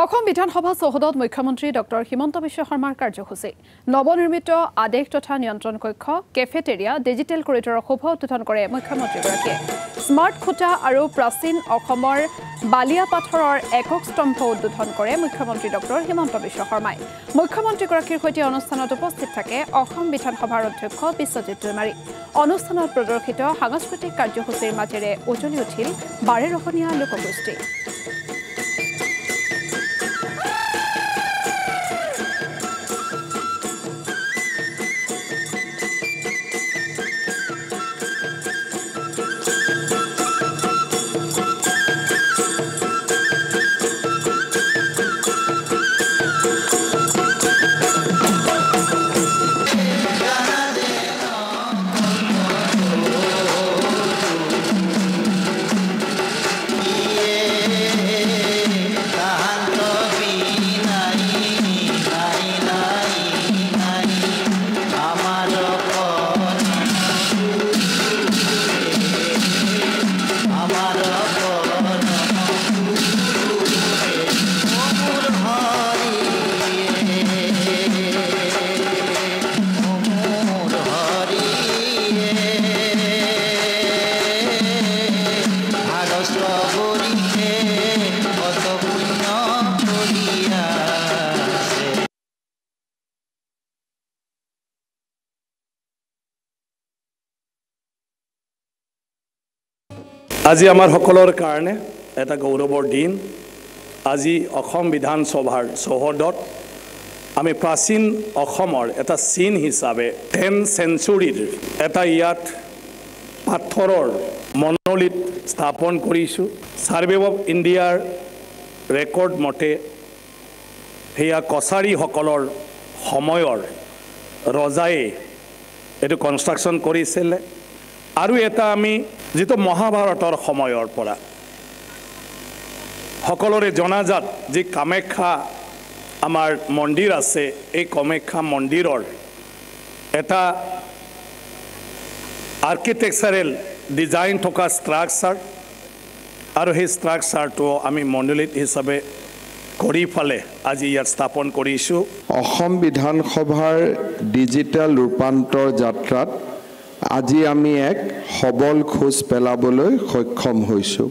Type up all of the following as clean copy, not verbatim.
অসম বিধানসভা চৌহদত মুখ্যমন্ত্ৰী ডক্টৰ হিমন্ত বিশ্ব শৰ্মাৰ কাৰ্যসূচী নৱনিৰ্মিত আদেশ তথা নিয়ন্ত্ৰণ কক্ষ কেফেটেৰিয়া ডিজিটেল কৰিডৰৰ শুভ উদ্বোধন কৰে মুখ্যমন্ত্ৰীগৰাকীয়ে স্মাৰ্ট খুঁটা আৰু প্ৰাচীন অসমৰ বালিয়া পাথৰৰ একক স্তম্ভ উদ্বোধন কৰে মুখ্যমন্ত্ৰী ডক্টৰ হিমন্ত বিশ্ব শৰ্মাই মুখ্যমন্ত্ৰীগৰাকীৰ সৈতে অনুষ্ঠানত উপস্থিত থাকে অসম বিধানসভাৰ অধ্যক্ষ বিশ্বজিৎ দৈমাৰী অনুষ্ঠানত প্ৰদৰ্শিত সাংস্কৃতিক কাৰ্যসূচীৰ মাজেৰে উজলি উঠিল বাৰেৰহণীয়া লোকগোষ্ঠী আজি আমাৰ সকলৰ কাৰণে এটা গৌৰৱৰ দিন আজি অসম বিধানসভাৰ চৌহদত আমি প্ৰাচীন অসমৰ এটা চিন হিচাপে 10th centuryৰ এটা ইয়াত পাথৰৰ মনোলিথ স্থাপন কৰিছোঁ সাৰ্ভে অফ ইণ্ডিয়াৰ ৰেকৰ্ড মতে হেয়া কছাৰীসকলৰ সময়ৰ ৰজাই এইটো কনষ্ট্ৰাকশ্যন কৰিছিলে আৰু এটা আমি যেটো মহাভাৰতৰ সময়ৰ পৰা সকলোৰে জনাজাত যে কামাখ্যা আমাৰ মন্দিৰ আছে এই কামাখ্যা মন্দিৰৰ এটা আৰ্কিটেকচাৰেল ডিজাইন থকা ষ্ট্ৰাকচাৰ আৰু সেই ষ্ট্ৰাকচাৰটো আমি মনোলিথ হিচাপে কৰি ফালে আজি ইয়াত স্থাপন কৰিছোঁ অসম বিধানসভাৰ ডিজিটেল ৰূপান্তৰ যাত্ৰাত আজি আমি এক সবল খোজ পেলাবলৈ সক্ষম হৈছোঁ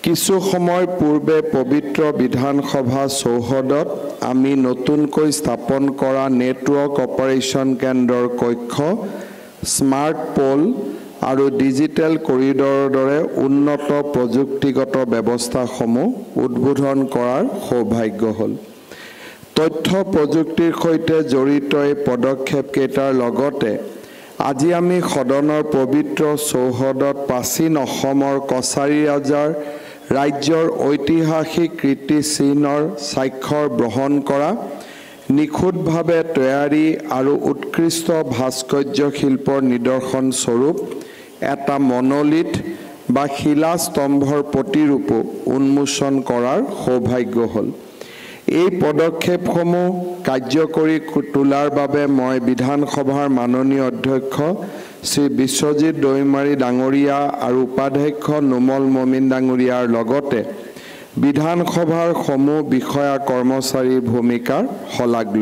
কিছু সময় পূৰ্বে পবিত্ৰ বিধানসভা চৌহদত আমি নতুনকৈ স্থাপন কৰা নেটৱৰ্ক অপাৰেশ্যন কেন্দ্ৰৰ কক্ষ স্মাৰ্ট পোল আৰু ডিজিটেল কৰিডৰৰ দৰে উন্নত প্ৰযুক্তিগত ব্যৱস্থাসমূহ উদ্বোধন কৰাৰ সৌভাগ্য হ'ল তথ্য প্ৰযুক্তিৰ সৈতে জড়িত এই পদক্ষেপকেইটাৰ লগতে আজি আমি সদনৰ পবিত্ৰ চৌহদত প্ৰাচীন অসমৰ কছাৰী ৰাজ্যৰ ঐতিহাসিক কীৰ্তিচিহ্নৰ স্বাক্ষৰ গ্ৰহণ কৰা নিখুঁতভাৱে তৈয়াৰী আৰু উৎকৃষ্ট ভাস্কৰ্য শিল্পৰ নিদৰ্শন স্বৰূপ এটা মনোলিথ বা শিলাস্তম্ভৰ প্ৰতিৰূপো উন্মোচন কৰাৰ সৌভাগ্য হ'ল এই পদক্ষেপসমূহ কাৰ্যকৰী তোলাৰ বাবে মই বিধানসভাৰ মাননীয় অধ্যক্ষ শ্ৰী বিশ্বজিৎ দৈমাৰী ডাঙৰীয়া আৰু উপাধ্যক্ষ নুমল মমিন ডাঙৰীয়াৰ লগতে বিধানসভাৰ সমূহ বিষয়া কৰ্মচাৰীৰ ভূমিকাৰ শলাগ